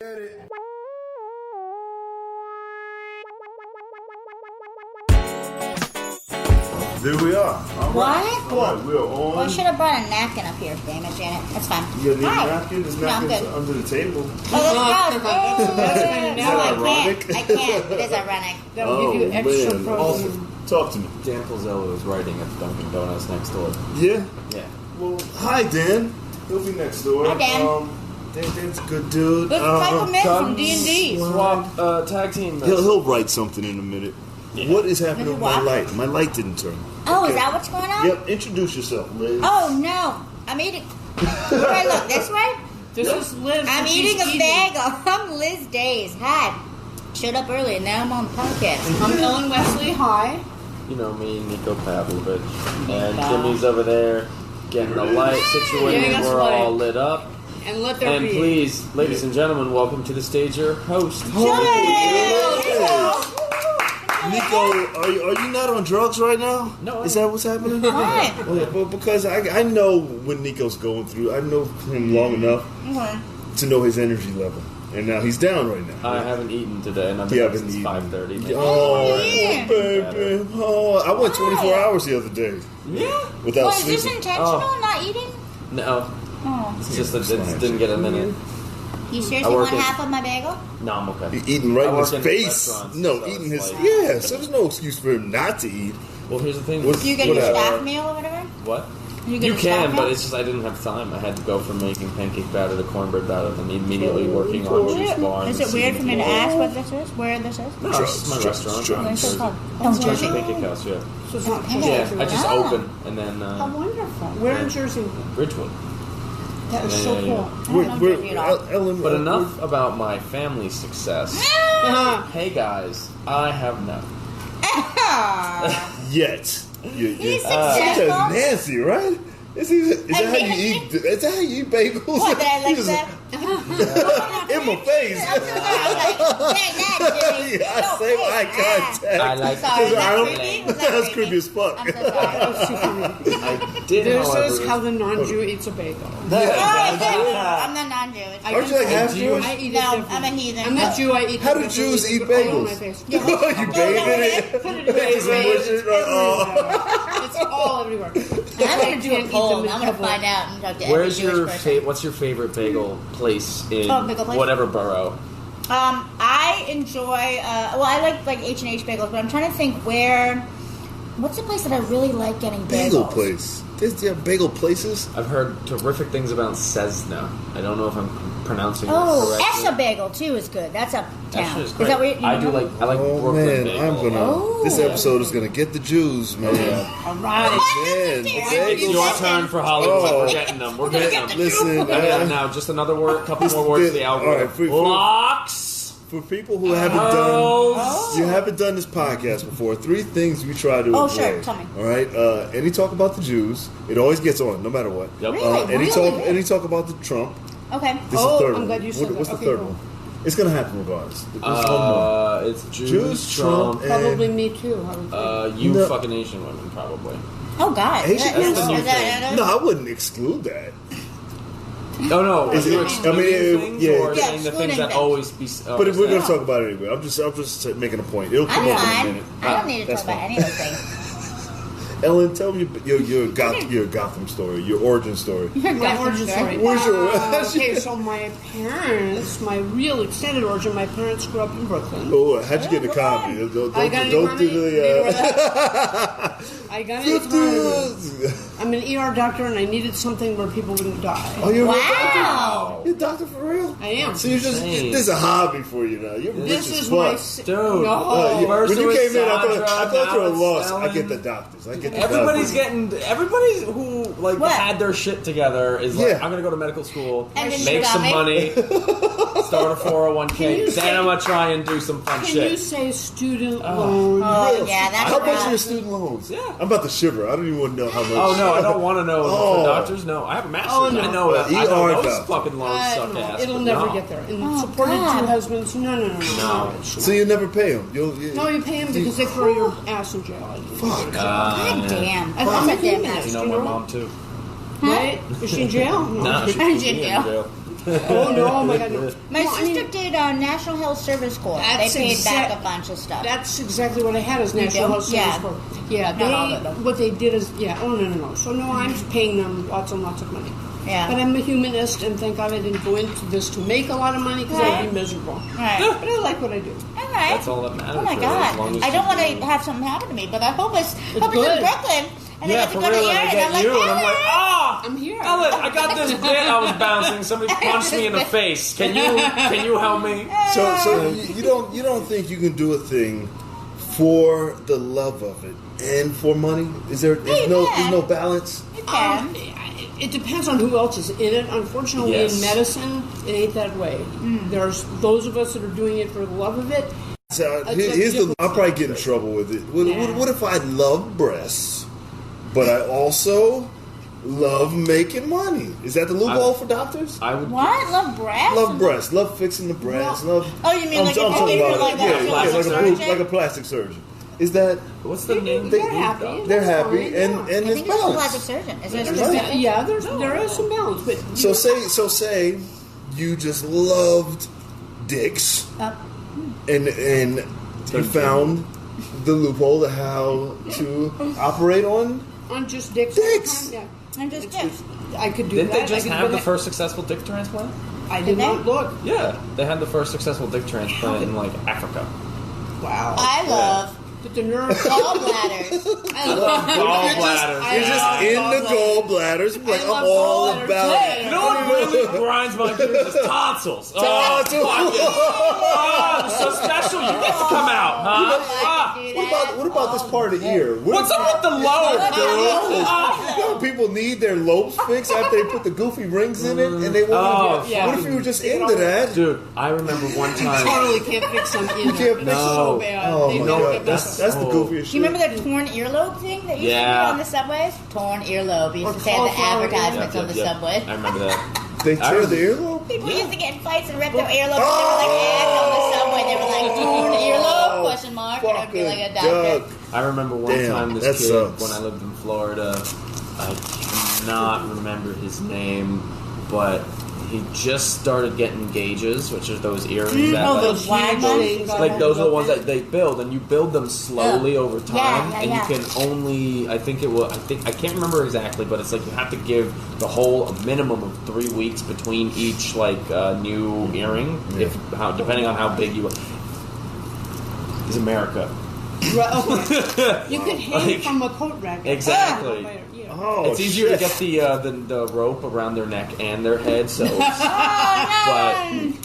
There we are. All right. What? All right, we're on. Well, I should have brought a napkin up here. Damn it, Janet. That's fine. You need Hi. a napkin? There's No, I'm napkins good. under the table. Oh, that's gross. Is that ironic? I can't. It is ironic. That'll give you extra man. protein. Talk to me. Dan Pilzello is writing at Dunkin' Donuts next door. Yeah? Yeah. Well, hi, Dan. He'll be next door. Hi, Dan. Dan's a good dude. Let's type him in from D&D. Swap tag team. He'll write something in a minute. Yeah. What is happening with my What? light? My light didn't turn. Oh, is that what's going on? Yep, introduce yourself, Liz. Oh, no. I'm eating. Where do I look? This way? This is Liz. I'm and she's eating a bagel. I'm Liz Days. Hi. Showed up early and now I'm on the podcast. I'm Ellen Wesley. Hi. You know me, Niko Pavlovic. And Jimmy's over there getting the light situated. Getting us We're light. all lit up. And let there And be. please, ladies and gentlemen, welcome to the stage your host. Nico, are you not on drugs right now? No. Is that what's happening? Why? Well, because I know what Nico's going through. I know him long enough to know his energy level. And now he's down right now. I haven't eaten today, and I've You been up haven't since eaten. 5:30. Oh, Yeah. baby. Oh, I went 24 hours the other day Yeah. without Well, is this sleeping. intentional, Oh. not eating? No, Oh. it's just that it didn't get a minute. You I seriously work want in- half of my bagel? No, I'm okay. You're eating right I in his work in face. restaurants, No, so eating it's his... like- Yeah, so there's no excuse for him not to eat. Well, here's the thing. What- Do you get what your happened? staff meal or whatever? What? You You get can, staff but meal? it's just I didn't have time. I had to go from making pancake batter to cornbread batter, and immediately working on juice bars. Is it weird for me to ask what this is? Where this is? No, it's just my restaurant. Drugs. What is it called? It's Oh, Jersey Jersey? Pancake House, yeah. So it's not Yeah. Yeah, I just Ah. opened, and then How wonderful. Where in Jersey? Ridgewood. That is Yeah, so yeah, cool. I don't know Jersey at all. Ellen, But enough about my family's success. Uh-huh. Hey guys, I have none. Yet. He's such a successful. Nancy, right? Is that how you eat? Is that how you eat bagels? What, did I You like just- that? in my face. I'm so sorry. I was like, "Dang that, Jimmy. I No, say hey, eye contact. I like Sorry, was I that don't- creepy? Was That was creepy? creepy as fuck. I'm so sorry. I did, This however, is how the non-Jew eats a bagel. Oh, I'm not non-Jewish. Aren't you like half Jewish? I eat it No, different. I'm a heathen. I'm a Jew. I eat. How the do bagel. Jews eat Put it all on my bagels? face. You bathe in it? Put it in my face. Oh. It's all everywhere. I'm going to do a poll. I'm going to find out and talk to every Where's Jewish your person. what's your favorite bagel place in Oh, bagel place? whatever borough? I enjoy. Well, I like H&H bagels, but I'm trying to think where. What's the place that I really like getting bagels? Bagel place. There's bagel places. I've heard terrific things about Cessna. I don't know if I'm pronouncing Oh, it correctly. Esha Bagel too is good. That's uptown. Esha is Is great. that where you I do know? like Oh Brooklyn man, bagel. I'm gonna. Oh. This episode is gonna get the Jews, man. All right. Man, the It's bagels. your turn for Hollywood. Oh. We're getting them. We're getting them. Listen, Yeah, now just another word, couple more words to the All algorithm. right, for- Locks. For people who haven't Oh. you haven't done this podcast before, 3 things we try to Oh, avoid. sure, tell me. All right, any talk about the Jews, it always gets on, no matter what. Yep. Really? Any talk about the Trump. Okay. This Oh, is the third I'm one. glad you said What's that. the Okay, third cool. one? It's gonna happen regardless. There's one more. It's Jews, Jews, Trump, Trump, and Probably me too. I would think. you No. fucking Asian women, probably. Oh God. Asian- Is That's the new that- No, I wouldn't exclude that. No, no. Is Are you it- excluding I mean, things yeah. or Yeah, saying the excluding things that things. always be. But if we're gonna said? talk about it anyway, I'm just making a point. It'll come I'm up in a fine. minute. I don't need to That's talk about fine. any of those things. Ellen, tell me your Gotham story, your origin story. My origin story. Where's your- Okay, so my parents, my real extended origin, my parents grew up in Brooklyn. Oh, how'd you get into comedy? I got into Don't comedy. do I got into comedy. I'm an ER doctor, and I needed something where people wouldn't die. Oh, you're a real Wow. doctor? You're a doctor for real? I am. So you're just Insane. this is a hobby for you now. You're This rich as is my fuck. Dude. No. First When you it was came in, I Sandra, thought you were now it's lost. Ellen. I get the doctors. I get the Everybody's doctors. everybody who like What? had their shit together is like, Yeah. I'm gonna go to medical school, And then make you some got money, start a 401k, Can you then say- I'm gonna try and do some fun Can shit. you say student loan? Oh yeah, that's How much rough. are your student loans? Yeah. I'm about to shiver. I don't even want to know how much. Oh no, I don't want to know. Oh. The doctors, no. I have a master's. Oh, no. I know that. I ER know those doctor. fucking loans suck No, ass. it'll but never no. get there. And Oh, supported God. 2 husbands, no. No. So you never pay them? No, you pay them because they throw your ass in jail. Fuck. God damn. I'm I'm a a damn human. ass. You know my mom too. Right? Is she in jail? No, I'm in jail. Oh no, my God, no. My No, I sister mean, did National Health Service Corps. They paid back a bunch of stuff. That's exactly what I had as You National do? Health Service Yeah. Corps. Yeah, Not all of they, them. what they did is, oh, no. So, no, I'm paying them lots and lots of money. Yeah. But I'm a humanist, and thank God I didn't go into this to make a lot of money, because I'd be miserable. Right. But I like what I do. All right. That's all that matters. Oh my really, as long God! as I don't you want do to it. have something happen to me, but I hope it's in good. Brooklyn, and Yeah, I get to for go to real, the and I area, get and I'm like, you, and I'm like, I'm here. Ellen, I got this bit I was bouncing. Somebody punched me in the face. Can you help me? So you don't think you can do a thing for the love of it and for money? There's no balance? You can. It depends on who else is in it. Unfortunately, Yes. in medicine, it ain't that way. There's those of us that are doing it for the love of it. So It's here's like I'll probably get in trouble with it. What if I love breasts, but I also love making money? Is that the loophole for doctors? I would. What? Love breasts? Love breasts, love fixing the breasts, love. Oh, you mean like if talking you're about like a plastic surgeon? like a plastic surgeon. Is that What's the name? They're happy. they're That's happy fine, and yeah. and I it's think it's a plastic balanced? surgeon. Is there a Right. specific? Yeah, there is some balance, but So say you just loved dicks and you found the loophole to how to operate on. on just dicks. Dicks! Yeah. I'm just kidding. I could do Didn't that. they just I could have go the ahead- first successful dick transplant? I Did did they? not look. Yeah, they had the first successful dick transplant in like Africa. Wow. I love But the nerve. gallbladders. I love Gallbladders. You're just in the gallbladders. Like I'm all gallbladders. about Yeah. it. You know what really grinds my gears is tonsils. Oh, Tonsils. fuck it. Oh, so special. You get to come out, huh? Ah. What about this part of the ear? What's up with the lobe, dude? You know, people need their lobes fixed after they put the goofy rings in it, and they want. Oh, yeah. What if you were just into that? Dude, I remember one time. Totally can't fix them in there. can't It's fix so them? bad. Oh They my don't god, get that's better. the goofiest shit. Do you remember the torn earlobe thing that used to be Yeah. on the subways? Torn earlobe. You used Or to say at the cauliflower advertisements on the subway. I remember that. They tear the earlobe? People used to get in fights and rip their earlobe. They were like ads on the subway. They were like torn earlobe question mark. And it'd be like a doctor. I remember one Damn, time this that kid, sucks. when I lived in Florida, I cannot remember his name, but he just started getting gauges, which are those earrings that Oh, like, those wide ones? like those are the ones that they build, and you build them slowly over time, Yeah, and yeah. you can only, I can't remember exactly, but it's like you have to give the whole a minimum of 3 weeks between each like new earring, depending on how big you are. It's America. Right, okay. You could hang Like- from a coat rack. Exactly. Yeah. Oh, It's easier shit. to get the rope around their neck and their head, so. But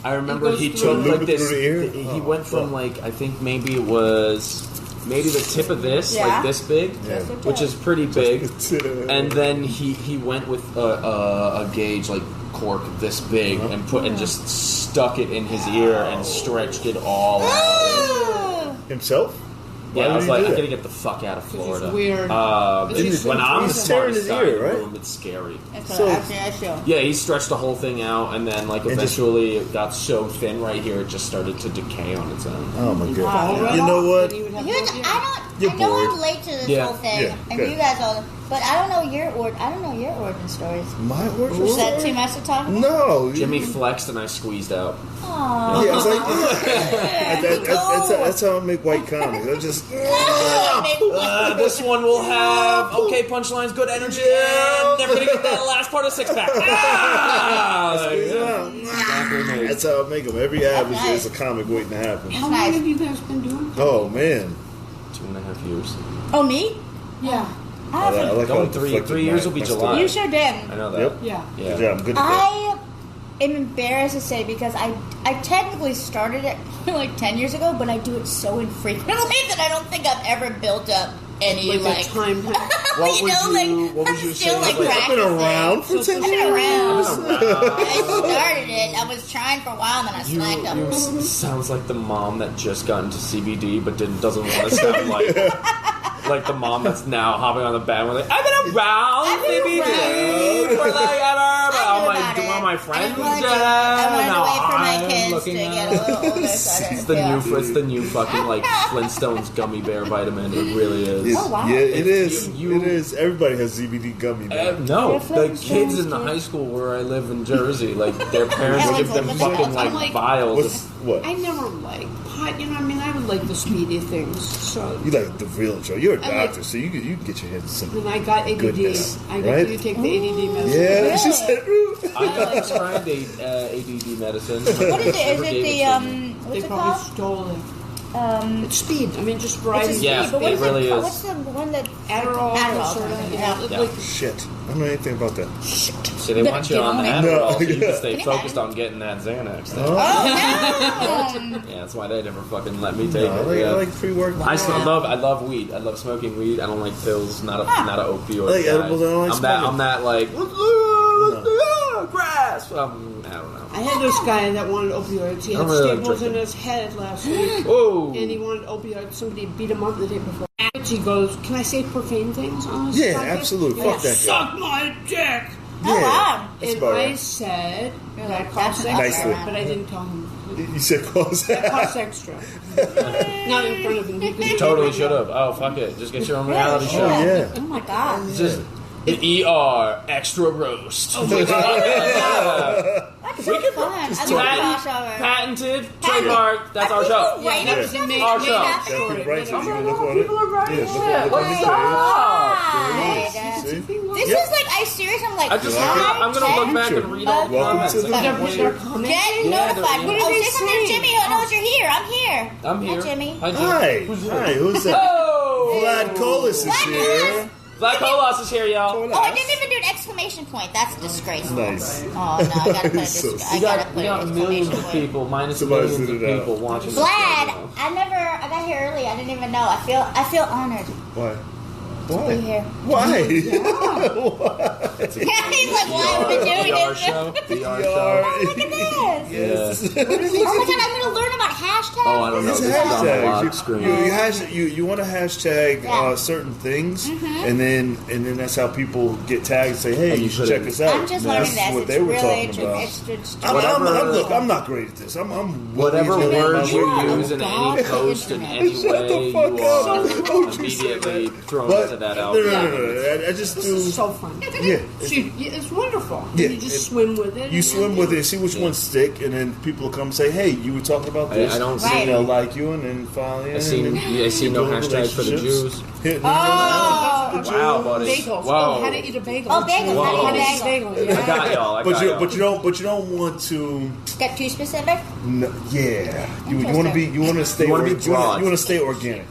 I remember he It goes took through- like this. through the ear? He went from like I think maybe it was the tip of this, Yeah. like this big, Yeah. which is pretty big, And and then he went with a gauge like cork this big and just stuck it in his ear and stretched it all out. himself? Yeah, I Why was would like, he I do gotta that? get the fuck out of Florida. It's weird. It's when I'm the He's tearing smartest his guy ear, in the right? room, it's scary. So- Actually, I feel. Yeah, he stretched the whole thing out, and then like just- eventually it got so thin right here, it just started to decay on its own. Oh my god! Right You off, know what? then you would have Here's, no- You're I know bored. I'm late to this Yeah. whole thing, Yeah, and good. you guys all, but I don't know your origin stories. My origin Is that story? too much to talk about? No, Jimmy flexed, and I squeezed out. Aww. Yeah, I was like, that's how I make white comics. I just This one will have okay punchlines, good energy, and never gonna get that last part of six pack. Exactly me. that's how I make them. Every average nice. is a comic waiting to happen. How long Nice. have you guys been doing? Oh man, 2.5 years. Oh, me? Yeah. I haven't. like how Going I three deflected years my- will be my July. story. You sure did. I know that. Yep. Yeah. Good Yeah. job. I'm good at that. I am embarrassed to say because I technically started it like 10 years ago, but I do it so infrequently that I don't think I've ever built up any Like a time. What you would know, you- like what would I'm you still say? like Like, I've been practicing. around for 10 I've been years. around. I started it. I was trying for a while, and then I slacked up. You sounds like the mom that just got into CBD but doesn't want to sound like the mom that's now hopping on the band with like, I've been around CBD for like ever. But I'm like, about do all my it. friends? I wanted to wait for my I'm kids to looking get at a little older. So It's the new fucking like Flintstones gummy bear vitamin. It really is. Oh, wow. Yeah, it is. You- It is. Everybody has ZBD gummy now. No, They're the kids in the Flintstones, high school where I live in Jersey, like their parents Yeah, give like, them with fucking the- like I'm like- vials. What? I never liked pot. You know, I mean, I would like the speedy things. So You like the real show. You're a I like- doctor, so you can get your hands in some. then I got ADD. Goodness, I got right? you take the ADD medicine. Yeah, Really? she said. I tried ADD medicine. What is it? Is Never it gave the to me. what's They it probably called? stole it. It's speed. I mean, just It's variety. a Yeah, speed, but what it is really called? is. What's the one that Adderall. Adderall, sort of, yeah. yeah. Yeah. Like, Shit, I don't know anything about that. So they want you on No. Adderall so you No. can stay Can you focused imagine? on getting that Xanax thing. Oh, Oh Yeah, that's why they never fucking let me no, take I it. like, Yeah. I like pre-work. I love weed. I love smoking weed. I don't like pills. Not a opioid. I like guy. edibles, I don't like I'm that like grass. I don't know. I had this guy that wanted opioids. He I had don't really like staples in drinking. his head last week. Whoa. And he wanted opioids. Somebody beat him up the day before. And he goes, "Can I say profane things on this Yeah, podcast?" absolutely. Yeah. Fuck that guy. Suck my dick. Oh, wow. That's And about I right. said You're that like, costs that's extra, Nicely. but I didn't tell him. You said close. That costs extra. Not in front of him. He could Totally should have. Oh fuck it. Just get your own reality show. Oh, yeah. Oh my god. Just the ER extra roast. Oh my God. That's so fun. I love crossover. Patented, trademark. That's our show. People writing Yeah, stuff that was Our made show. up Yeah, story. people write Made up it. You story. look on it. People are writing Yeah, shit. look What on the the God. See? This is like, I seriously, I'm like, I'm gonna look back and read all the Welcome comments. to the- I can't They're- wait. they're coming. get Yeah, notified. they're- Oh, What did say they something to say? Jimmy. Who knows you're here? I'm here. I'm here. Hi, Jimmy. Hi, Jimmy. Hi, who's that? Oh! Vlad Colas is here. Vlad Colas is here, y'all. Oh, I didn't even do an exclamation point. That's disgraceful. Nice. Oh, no, I gotta put So a, We I gotta got put an millions exclamation of point. people, minus Somebody millions of said it out. people watching this Vlad, right now. I got here early. I didn't even know. I feel honored Why? to be Why? here. Why? He's like, why have we been doing VR this? show. VR PR. Oh, look at this. Yes. Oh my god, I'm gonna learn about hashtags. Oh, I don't know. It's This is on the lock hashtags. screen. You want to hashtag Yeah. certain things, and then that's how people get tagged and say, "Hey, And you you should should put check it- us out." I'm just That's learning this. what It's they were really talking interesting. about. It's Look, I'm not great at this. I'm Whatever way beyond words my you weight. use in any post in any Shut the way, fuck you up. are Don't you say immediately that. thrown But into that no, algorithm. I just This do. is so fun. Yeah. See, it's wonderful. Yeah, You just it- swim with it. You swim with it, see which ones stick, and then people will come say, "Hey, you were talking about this." I don't see- And they'll like you, and then finally, I see no hashtag for the Jews. Oh. Wow, buddy. Bagels. Whoa. Oh, how to eat a bagel. Oh, bagels. Whoa. How do you eat a bagel? I Yeah. got y'all. I got y'all. But you don't want to. Get too specific? No, yeah, you want to Interesting. you want to stay You wanna be broad. you want to stay organic.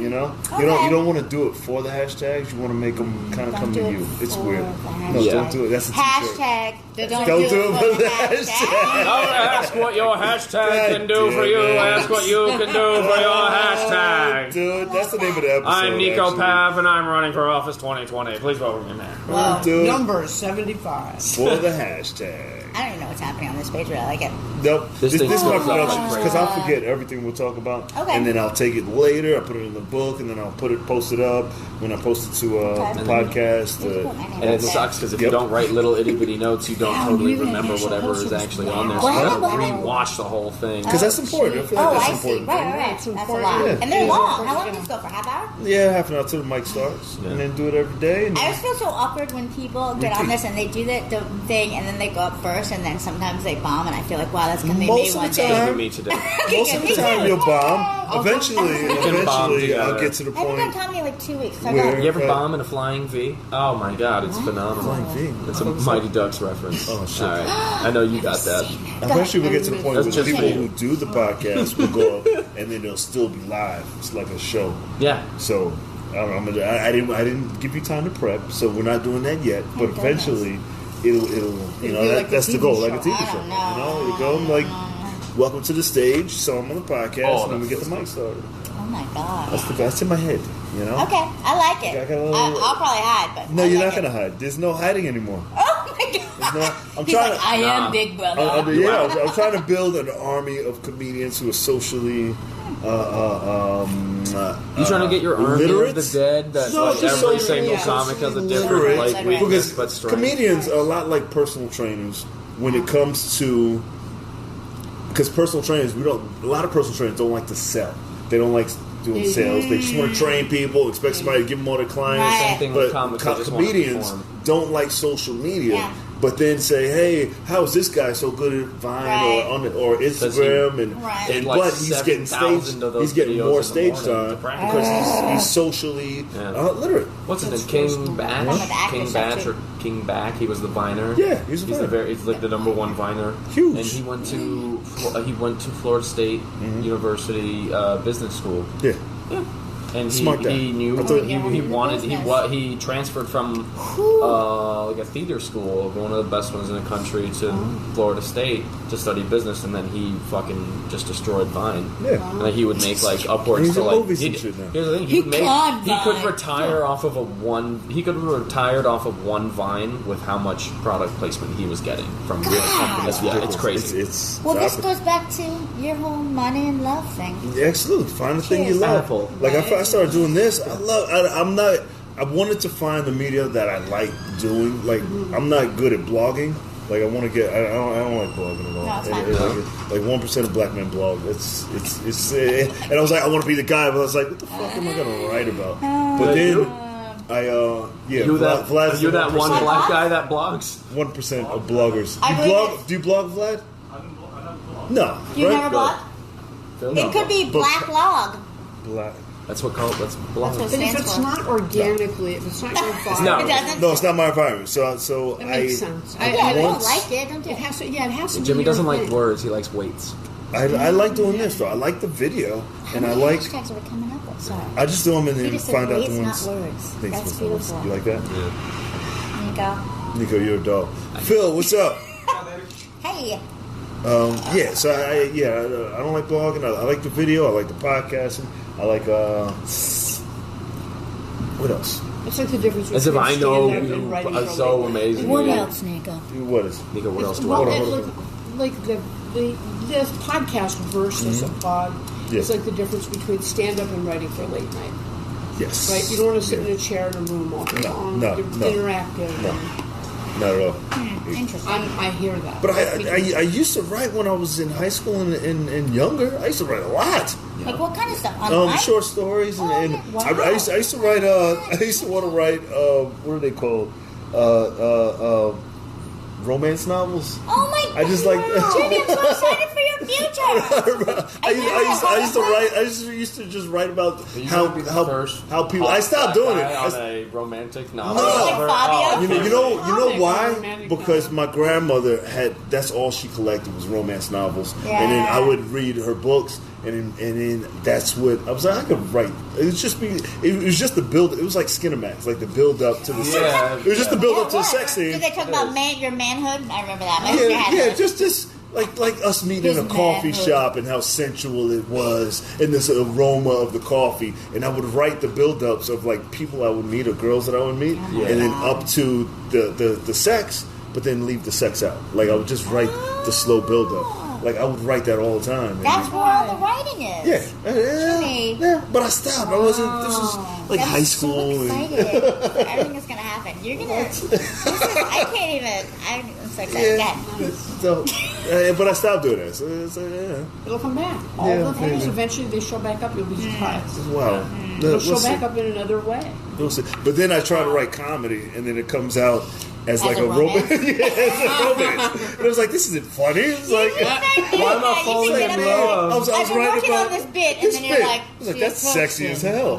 You know, Okay. you don't want to do it for the hashtags. You want to make them kind of Don't come do to it you. It's for weird. the No, Yeah. don't do it. That's a t-shirt. Hashtag. Don't Don't do do it it for for the the hashtag. Don't ask what your hashtag can do for you. Ask what you can do for your hashtag. Dude, that's the name of the episode. I'm Nico actually. Pav, and I'm running for office 2020. Please vote for me, man. Whoa. Dude, Number 75. for the hashtag. I don't even know what's happening on this page, but I like it. Nope. This This thing is my comes up production like crazy. because I'll forget everything we'll talk about, Okay. and then I'll take it later. I'll put it in the book, and then I'll post it up when I post it to Okay. the podcast. Put my name And it up there. sucks because if you Yep. don't write little itty bitty notes, you don't Yeah, totally you remember initial whatever is posts. actually on there. So Wow. you have to Wow. rewatch the whole thing. Because that's important. I feel like Oh, that's I see. important. Right. It's That's a important. lot. Yeah. And they're Yeah. long. How long does this go for? Half hour? Yeah, half an hour till the mic starts, and then do it every day. And I always feel so awkward when people get on this and they do the thing and then they go up first and then sometimes they bomb and I feel like, wow, that's gonna be me Most of one the day. time- Look at me today. most of the time you'll bomb. Eventually, can bomb I'll together. get to the I haven't done point. comedy in like 2 weeks. So I Where- got You ever bomb in a flying V? Oh my god, it's phenomenal. Flying V? It's a Mighty Ducks reference. Oh, shit. All right, I know you got that. Eventually, we'll get to the point That's where the just people me. who do the podcast will go up, and then they'll still be live. It's like a show. Yeah. So I don't know. I didn't give you time to prep, so we're not doing that yet. But goodness. eventually, it'll be like a that's the TV goal, like a show. TV I show. don't know. You know, you go and like, welcome to the stage. So I'm on the podcast, Oh, and then we get the mic started. Oh my god. That's in my head. You know. Okay, I like it. I got a little- I'll probably hide, but No, I you're like not gonna hide. There's no hiding anymore. Oh my god. No, I'm He's trying like, to. I Nah. am Big Brother. I'm trying to build an army of comedians who are socially You trying to get your Army of the Dead? That's No, like just every socially, single comic has a different literate. like weakness, Because but strength. comedians are a lot like personal trainers when it comes to, because personal trainers, a lot of personal trainers don't like to sell. They don't like doing sales. They just want to train people, expect somebody to give them all their clients. Right. Same thing But with comics. They just want to comedians perform. don't like social media. Yeah. But then say, hey, how is this guy so good at Vine Right. or Instagram? Right. And Like but he's getting 7,000 of those he's getting videos more in the stage morning time to practice. because he's socially literate. What's his name? That's King crazy. Batch? I'm with actors, King Batch too. or King Back? He was the Viner. Yeah, he's a Viner. He's like the number one Viner. Huge. And he went to Florida State University Business School. Yeah. And Smart guy. he knew I thought- he transferred from like a theater school, one of the best ones in the country, to Florida State to study business, and then he fucking just destroyed Vine. Yeah. And then he would make like upwards He's to in like movies and shit now. Here's the thing: He could Vine. retire off of He could have retired off of one Vine with how much product placement he was getting from real companies. Yeah, it's crazy. It's Well, this goes back to your whole money and love thing. absolutely find the thing you Cheers. love. Apple. Like I started doing this. I wanted to find the media that I like doing. Like I'm not good at blogging. Like I want to get. I don't like blogging at all. No, it's fine. Like 1% of black men blog. It's. And I was like, I want to be the guy, but I was like, what the fuck am I gonna write about? But then You're that one 1%. black guy that blogs. 1% of bloggers. I believe it. Do you blog, Vlad? No. You right? never bought? It could be black log. Black. That's blog. That's what But if stands it's for. not organically, if it's not your vibe, No. It doesn't. No, it's not my environment. So it makes sense. Yeah, you don't once- like it, don't you? It has to. Yeah, it has to. Jimmy be your doesn't like thing. words. He likes weights. I like doing this though. I like the video, How and I many like. hashtags are we coming up with? Sorry. I just do them and You then just said find out weights, the not ones. words. Thanks, That's Mr. beautiful. You like that? Nico. Nico, you're a dog. Phil, what's up? Hey. Yeah, so I don't like blogging. I like the video. I like the podcasting. I like what else? It's like the difference As if between I know stand-up and you writing are for a so late night. amazing. What Yeah. else, Nico? What is? Nico, what else do Well, I it, know? like the podcast versus a blog Yeah. is like the difference between stand-up and writing for late night. Yes. Right? You don't want to sit in a chair in a room all day long. no, You're no. interactive. No. Not at all. Interesting. I hear that. But I used to write when I was in high school and younger. I used to write a lot. Like what kind of stuff? Online? Short stories and yeah. Wow. I used to write. I used to want to write. What are they called? Romance novels. Oh my god! I just like- Jimmy, I'm so excited for your future. I used to just write about how people. I stopped doing it. On a romantic novel. No. Like Fabio? You know why? Romantic Because novel. my grandmother had. That's all she collected was romance novels, Yeah. and then I would read her books, and then that's what I was like. I could write. It was just the build. It was like Skinamax, like the build up to the sex. It was just the build up to the sex scene. Did they talk about your manhood? I remember that. My sister had Yeah, that. just like us meeting in His a coffee manhood. shop and how sensual it was, and this aroma of the coffee. And I would write the build-ups of like people I would meet or girls that I would meet, Yeah. and then up to the sex, but then leave the sex out. Like I would just write the slow build-up. Like I would write that all the time. That's where all the writing is. Yeah. But I stopped. I wasn't. This was like I'm high school. So excited. Everything is gonna happen. You're gonna. I can't even. I'm so excited. Yeah. So, but I stopped doing that. So it's It'll come back. All Yeah, the things, maybe. eventually they show back up. You'll be surprised. wow. They'll show We'll see. back up in another way. We'll see. But then I try to write comedy, and then it comes out as like a a romance. romance? Yeah, it's a romance. And I was like, this isn't funny. It's like, Why am I falling in love? I was I've been writing working about on this bit, and this then you're bit. like, I was like, she that's approached sexy as him. hell.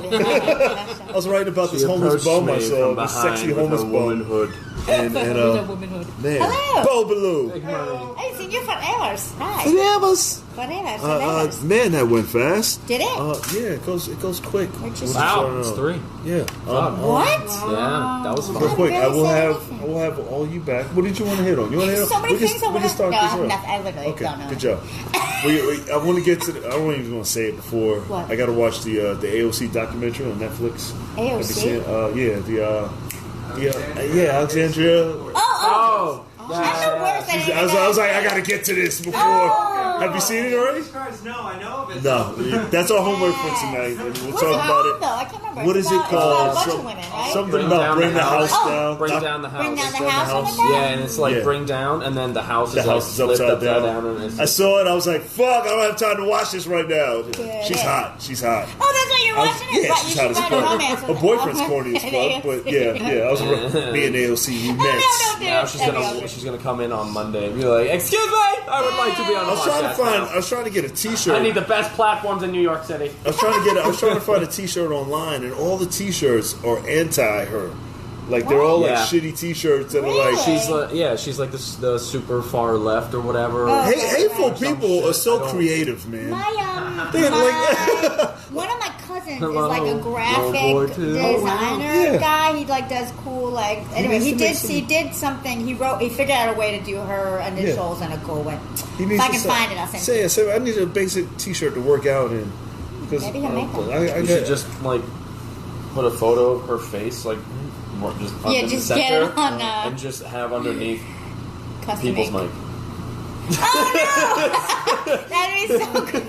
I was writing about this homeless bum I saw, this sexy homeless bum. womanhood. And womanhood. man, Hello. Bobaloo. I've seen you forever. Right. Pajamas. Forever. Man, that went fast. Did it? Yeah, it goes quick. We're just- Wow, it's 3. Yeah. What? Yeah, that was Real fun. quick, I will Really have sad. all you back. What did you want to hit on? You want to hit on? So many we can, things I we want can to. start No, I this have off. nothing. I literally Okay, don't know. good job. I want to get to. I don't even want to say it before. What? I got to watch the AOC documentary on Netflix. AOC? Have you seen it? Alexandria. Oh. Oh, I'm the worst at I was like, I got to get to this before. Oh. Have you seen it already? No, I know of it. No, that's our homework for tonight. And we'll What's talk it about called, it. though? I can't remember. What is it It's called? about a bunch of women, right? Something about bring the house down. Bring down the house. Bring down the Bring house. down the Something like that? Yeah, and it's like Yeah. bring down, and then the house The is house is flipped upside down. and it's I saw it. I was like, "Fuck! I don't have time to watch this right now." Yeah, She's yeah. hot. She's hot. Oh, that's why you're watching it? Yeah, Right, she's you hot should as write a fuck. romance Her with boyfriend's her. corny as fuck, but yeah. I was me and AOC. We met. No, don't do now it. she's gonna come in on Monday and be like, "Excuse me, I would like to be on I the was trying to podcast find. now. I was trying to get a T-shirt. I need the best platforms in New York City." I was trying to find a T-shirt online, and all the T-shirts are anti her. Like they're all like Yeah. shitty T-shirts that are Really? like She's like the super far left or whatever. Oh. hateful Some people shit. are so I don't- creative, man. My one of my cousins Hello. is like a Little boy, graphic too. designer Yeah. guy. He like does cool like anyway. He did something. He figured out a way to do her initials and a cool way. He If needs I to can say- find it, I'll send it. Say, I need a basic T-shirt to work out in. Because Maybe he'll make one. I You got should just like put a photo of her face, like just up in the just center, get it on, and just have underneath Custom people's made. mic. Oh no! That'd be so great.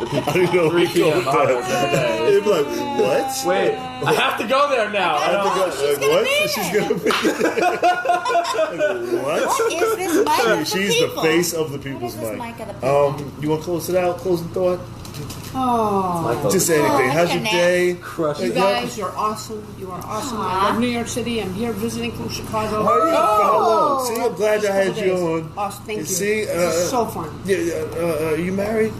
I don't know. 3 p.m. with hours that. every day. They'd be like, what? Wait, I have to go there now. I don't Oh, she's gonna what? be She's there. gonna be. What? What is this mic of the She's the people? face of the What people's is this mic. mic of the people? You want to close it out? Closing thought? Oh, Just anything. I How's need your a nap. day? Crush you it. guys, you're awesome. You are awesome. I Aw. love New York City. I'm here visiting from Chicago. How are you? For how long? Oh. See, I'm glad I had you on. Awesome. Thank you. See, this is so fun. Are you married?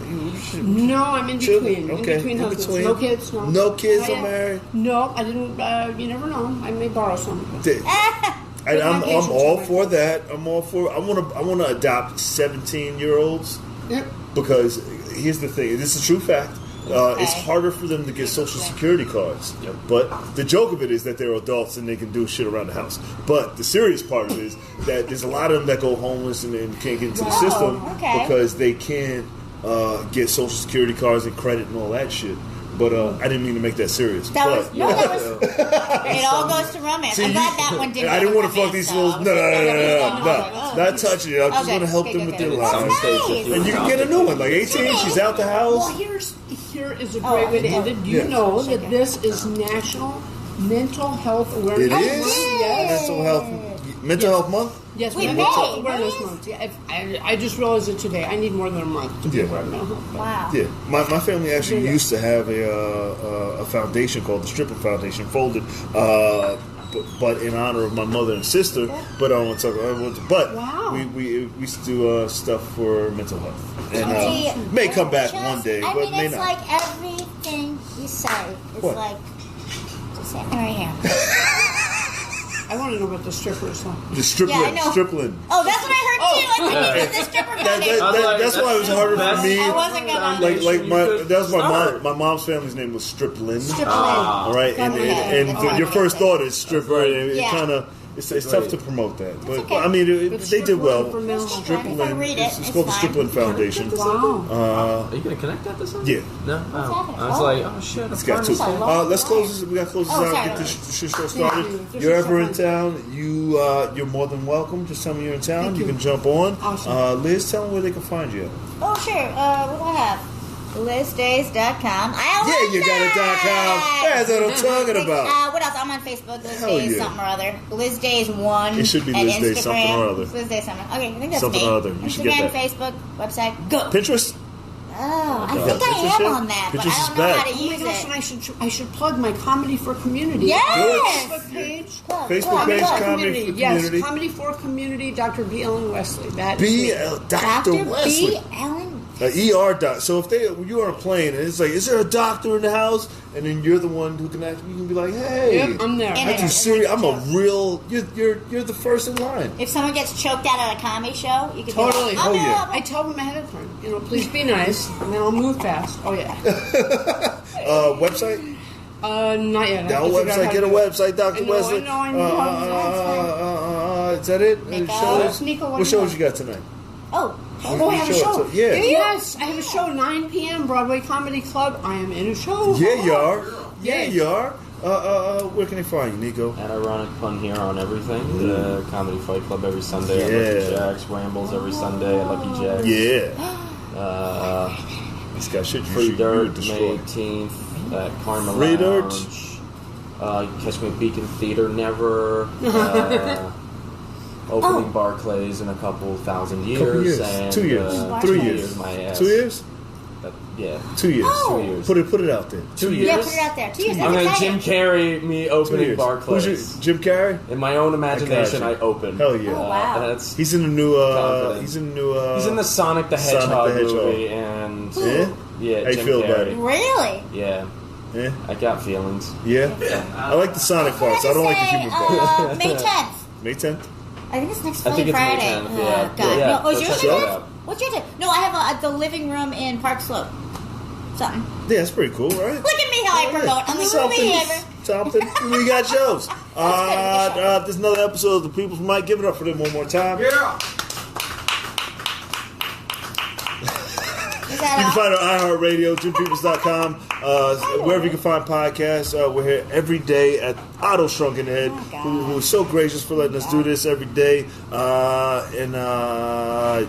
No, I'm in between. Okay, In between in husbands. between. No kids. No. No kids Not are yet. married? No, I didn't. You never know. I may borrow some. And I'm patience all right for that. I'm all for. I want to adopt 17-year-olds Yep. because here's the thing. This is a true fact. It's harder for them to get Social Security cards. Yep. But the joke of it is that they're adults and they can do shit around the house. But the serious part of it is that there's a lot of them that go homeless and can't get into the system because they can't get Social Security cards and credit and all that shit. But I didn't mean to make that serious. That was but, it all goes to romance. See, I'm glad that one didn't. I didn't want to fuck these little. No. Oh, Not touching it. I just okay, want to help okay, them with okay. their That's lives. nice. And you can get a new one. Like 18, she's out the Well, house. here is a great way to end it. Do you Yes. know that this is National Mental Health Awareness It Month? is Yes. Mental health month. Yes, Wait, Mental May, Health Awareness May? Month. Yeah, I just realized it today. I need more than a month to be Yeah. aware of mental health. Wow. Yeah, my family actually used to have a foundation called the Stripper Foundation, folded, but in honor of my mother and sister. But I don't want to talk about it. But Wow. we used to do stuff for mental health, and See, may come back just- one day, I but mean, may it's not. like everything you say. It's What? like just saying right here. I want to know about the strippers. Though. The stripling, Yeah, I know. stripling. Oh, that's what I heard too. I think it's the stripper foundation. That's why it was harder for me. I wasn't gonna. That's my mom's family's name was Striplin. Stripling. All right, and Okay. your first thought is stripper, and it Yeah. kind of it's tough to promote that, but okay. I mean they did well. For mental health. If I read it, It's it's called the fine. Striplin Foundation. Wow. Are you gonna connect that to something? Yeah. No. happening? I was Oh. like, oh shit. It's got two. Let's close this. We got to close this Oh, out. sorry. Get this show started. This You're is ever so in fun. town? You're more than welcome. Just tell me you're in town. Thank You you. can jump on. Awesome. Liz, tell them where they can find you. Oh, sure. What do I have? LizDays.com. Yeah, you got it. .com. That's what I'm talking about. What else? I'm on Facebook. Liz Hell Days yeah. something or other. Liz Days 1. It should be and Liz Days Instagram. something or other. Liz Days something. Okay, I think that's Something me. or other. You should get Instagram, that. Facebook, website. Go. Pinterest. Oh, I Yeah, think I Pinterest, am yeah. on that, but Pinterest I is don't know back. how to Oh my use gosh, and it. I should plug my Comedy for Community. Yes. Facebook page. Facebook page, Plug. Comedy for Yes, Community. Comedy for Community, Dr. B. Ellen Wesley. That is me. Dr. Dr. Wesley. B. Allen. ER doc. So if you are on a plane and it's like, is there a doctor in the house? And then you're the one who can actually, you can be like, hey, Yep, I'm there. And I'm too serious. I'm a real. You're the first in line. If someone gets choked out at a comedy show, you can Totally. be like, Oh, yeah. I tell them ahead of time, please be nice, and then I'll move fast. Oh, yeah. Website? Not yet. I Down have to figure out website. how Get to a do it. website, Dr. Wesley. I know. Is that it? Nikola. Shows? Nikola, What what shows do you got tonight? Oh, Oh, I have a show. Yeah. Yes, I have a show, 9 p.m., Broadway Comedy Club. I am in a show. Yeah, you are. Yeah, you are. Where can they find you, Nico? At Ironic Pun here on everything. The Comedy Fight Club every Sunday at Lucky Jack's. Rambles every Sunday at Lucky Jack's. Yeah. This guy shit. Free Dirt, May 18th at Karma Free Lounge. Catch me at Beacon Theater Never. Opening Barclays in a couple thousand years. And, 2 years. 3 years. My ass. 2 years? Yeah. 2 years. Oh. 2 years. Put it out there. 2 years? Yeah, put it out there. 2 years. I'm going to Jim Carrey me 2 opening years. Barclays. Who's Jim Carrey? In my own imagination, I open. Hell yeah. Oh, wow. That's He's in the new. Confident. He's in the Sonic the Hedgehog movie, and Yeah. How you Jim feel about Carrey. it? Really? Yeah, Yeah. I got feelings. Yeah. I like the Sonic parts. I don't like the human parts. May 10th. May 10th. I think it's next I think Friday. it's May 10th, yeah. God. Yeah, No, go is yours check May it 10th? out. What's your time? No, I have the living room in Park Slope. Something. Yeah, that's pretty cool, right? Look at me how I promote. I'm the movie ever. Something. We got shows. There's another episode of The People's Mic. Give it up for them one more time. Yeah. Is You can that find it on iHeartRadio, JimPeoples.com, wherever you can find podcasts. We're here every day at Otto Shrunkenhead, who is so gracious for letting us do this every day. What was I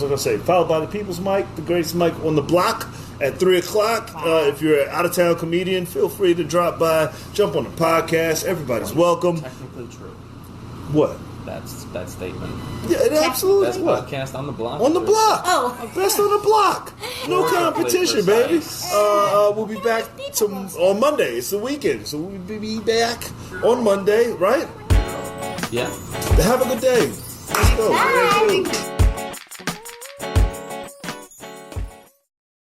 going to say? Followed by the People's Mic, the greatest mic on the block at 3 o'clock. If you're an out-of-town comedian, feel free to drop by, jump on the podcast. Everybody's welcome. Technically true. What? That's that statement. Yeah, it absolutely. Best What? podcast on the block. On the block. Oh. Best on the block. No competition, baby. We'll be back on Monday. It's the weekend, so we'll be back on Monday, right? Yeah. Have a good day. Let's go. Bye.